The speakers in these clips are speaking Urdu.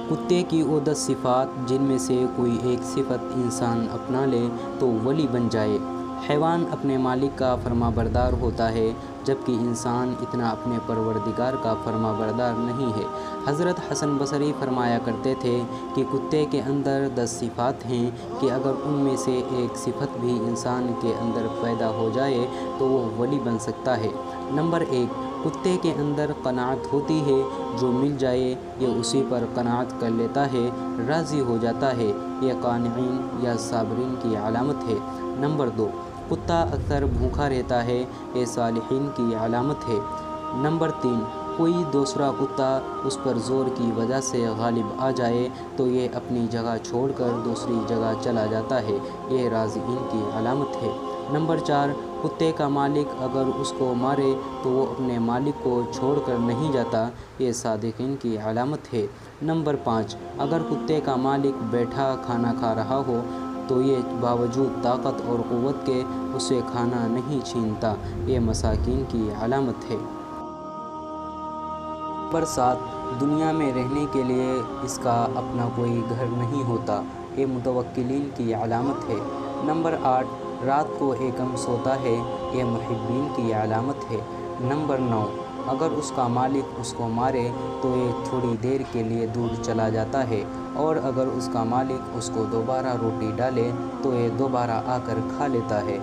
کتے کی وہ 10 صفات جن میں سے کوئی ایک صفت انسان اپنا لے تو ولی بن جائے۔ حیوان اپنے مالک کا فرما بردار ہوتا ہے، جبکہ انسان اتنا اپنے پروردگار کا فرما بردار نہیں ہے۔ حضرت حسن بصری فرمایا کرتے تھے کہ کتے کے اندر 10 صفات ہیں کہ اگر ان میں سے ایک صفت بھی انسان کے اندر پیدا ہو جائے تو وہ ولی بن سکتا ہے۔ نمبر 1، کتے کے اندر قناعت ہوتی ہے، جو مل جائے یہ اسی پر قناعت کر لیتا ہے، راضی ہو جاتا ہے، یہ قانعین یا صابرین کی علامت ہے۔ نمبر 2، کتا اکثر بھوکا رہتا ہے، یہ صالحین کی علامت ہے۔ نمبر 3، کوئی دوسرا کتا اس پر زور کی وجہ سے غالب آ جائے تو یہ اپنی جگہ چھوڑ کر دوسری جگہ چلا جاتا ہے، یہ راضین کی علامت ہے۔ نمبر 4، کتے کا مالک اگر اس کو مارے تو وہ اپنے مالک کو چھوڑ کر نہیں جاتا، یہ صادقین کی علامت ہے۔ نمبر 5، اگر کتے کا مالک بیٹھا کھانا کھا رہا ہو تو یہ باوجود طاقت اور قوت کے اسے کھانا نہیں چھینتا، یہ مساکین کی علامت ہے۔ نمبر 7، دنیا میں رہنے کے لیے اس کا اپنا کوئی گھر نہیں ہوتا، یہ متوکلین کی علامت ہے۔ نمبر 8، رات کو ایکم سوتا ہے، یہ محبین کی علامت ہے۔ نمبر 9، اگر اس کا مالک اس کو مارے تو یہ تھوڑی دیر کے لیے دور چلا جاتا ہے، اور اگر اس کا مالک اس کو دوبارہ روٹی ڈالے تو یہ دوبارہ آ کر کھا لیتا ہے،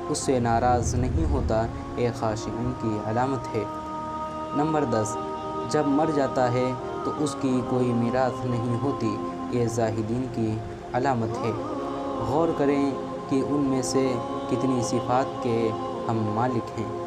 اس سے ناراض نہیں ہوتا، یہ خاشعین کی علامت ہے۔ نمبر 10، جب مر جاتا ہے تو اس کی کوئی میراث نہیں ہوتی، یہ زاہدین کی علامت ہے۔ غور کریں کہ ان میں سے کتنی صفات کے ہم مالک ہیں۔